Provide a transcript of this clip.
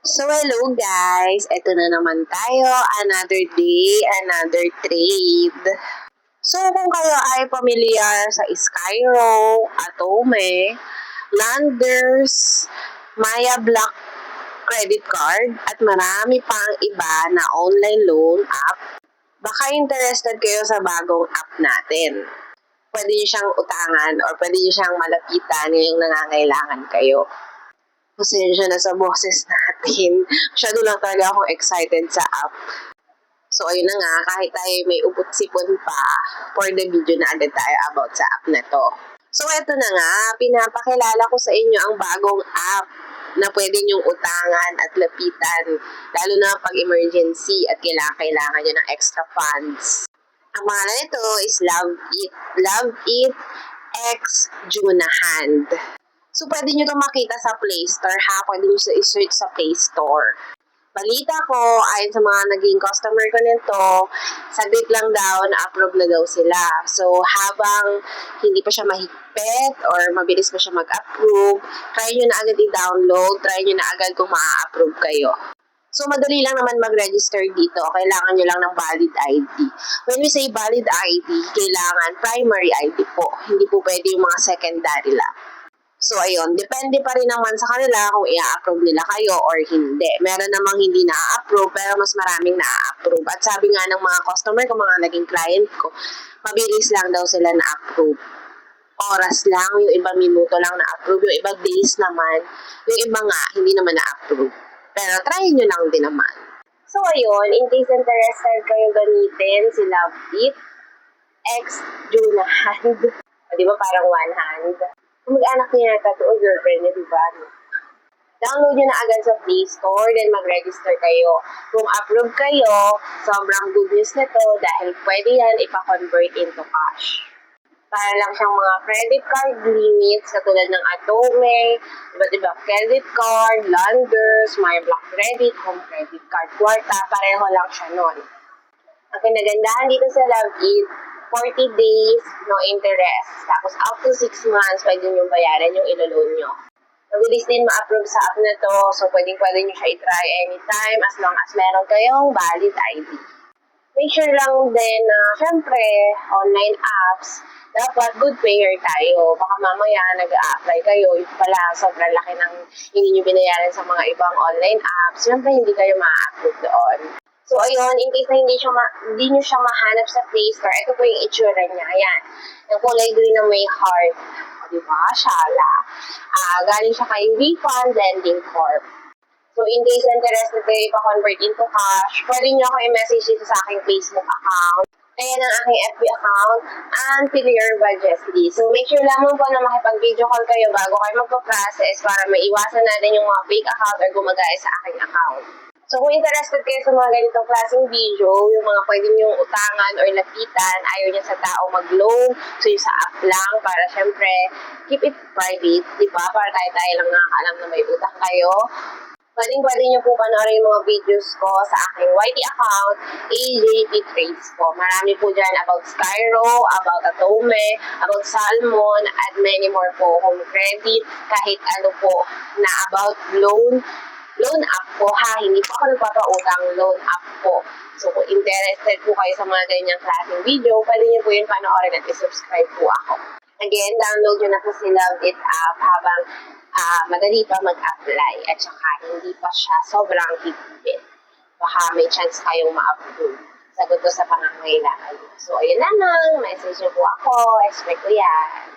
So, hello guys! Ito na naman tayo. Another day, another trade. So, kung kayo ay pamilyar sa Skyro, Atome, Landers, Maya Black credit card, at marami pang iba na online loan app, baka interested kayo sa bagong app natin. Pwede nyo siyang utangan or pwede nyo siyang malapitan ngayong nangangailangan kayo. Pasensya na sa boses natin. Masyado lang talaga akong excited sa app. So, ayun na nga, kahit tayo may upot-sipon pa, for the video na agad tayo about sa app na to. So, eto na nga, pinapakilala ko sa inyo ang bagong app na pwede nyong utangan at lapitan, lalo na pag emergency at kailangan nyo ng extra funds. Ang pangalan nito is Love It X Junahand. So, pwede nyo itong makita sa Play Store, ha? Pwede nyo i-search sa Play Store. Balita ko, ayon sa mga naging customer ko nito, saglit lang daw, na-approve na daw sila. So, habang hindi pa siya mahigpit or mabilis pa siya mag-approve, try nyo na agad i-download, try nyo na agad kung ma-approve kayo. So, madali lang naman mag-register dito. Kailangan nyo lang ng valid ID. When we say valid ID, kailangan primary ID po. Hindi po pwede yung mga secondary lang. So, ayun, depende pa rin naman sa kanila kung i-approve nila kayo or hindi. Meron namang hindi na-approve, pero mas maraming na-approve. At sabi nga ng mga customer ko, mga naging client ko, mabilis lang daw sila na-approve. Oras lang, yung ibang minuto lang na-approve, yung ibang days naman, yung iba nga, hindi naman na-approve. Pero try nyo lang din naman. So, ayun, in case interested kayo gamitin si Love It X Junahand. Di ba parang one hand? Mag-anak niya yata ito o girlfriend niya, di ba? Download nyo na agad sa Play Store, then mag-register kayo. Kung approve kayo, sobrang good news nito dahil pwede yan ipa-convert into cash. Para lang siyang mga credit card limits katulad ng Atome, iba't ibang credit card, Landers, My Black Credit, Home Credit Card, Kwarta, pareho lang siya nun. Ang pinagandahan dito sa Love It, 40 days, no interest. Tapos up to 6 months, pwede nyo bayaran yung ilo-loan nyo. Mabilis din ma-approve sa app na to, so pwede nyo siya i-try anytime as long as meron kayong valid ID. Make sure lang din na, syempre, online apps, dapat good payer tayo. Baka mamaya nag-a-apply kayo, yung pala sobrang laki ng hindi nyo binayaran sa mga ibang online apps, syempre hindi kayo ma-approve doon. So, ayun, in case na hindi nyo siya mahanap sa Play Store, ito po yung itsura niya. Ayan. Yung kulay green na may heart. O, diba? Shala. Galing siya kay Refund Lending Corp. So, in case interested kayo ipa-convert into cash, pwede nyo ako i-message dito sa aking Facebook account. Ayan ang aking FB account, and Pilier Jesly. So, make sure lamang po na makipag-video call kayo bago kayo magpa-process para maiwasan natin yung mga fake account or gumagaya sa aking account. So, kung interested kayo sa mga ganitong klaseng video, yung mga pwede nyong utangan or lapitan, ayaw niya sa tao mag-loan, so yung sa app lang, para syempre, keep it private, di ba? Para tayo lang nakakaalam na may utang kayo. Pwede nyo po panoorin yung mga videos ko sa aking YT account, AJP Trades po. Marami po dyan about Skyro, about Atome, about Salmon, at many more po, home credit, kahit ano po na about loan app po ha, hindi po ako nagpapautang, loan app po. So kung interested po kayo sa mga ganyang klaseng video, pwede niyo po yun panoorin at i-subscribe po ako. Again, download nyo na po si Love It app habang madali pa mag-apply at saka hindi pa siya sobrang higpit. Baka may chance kayong ma-approve. Sagot ko sa pangangailangan. So ayun lang, message nyo po ako, expect ko yan.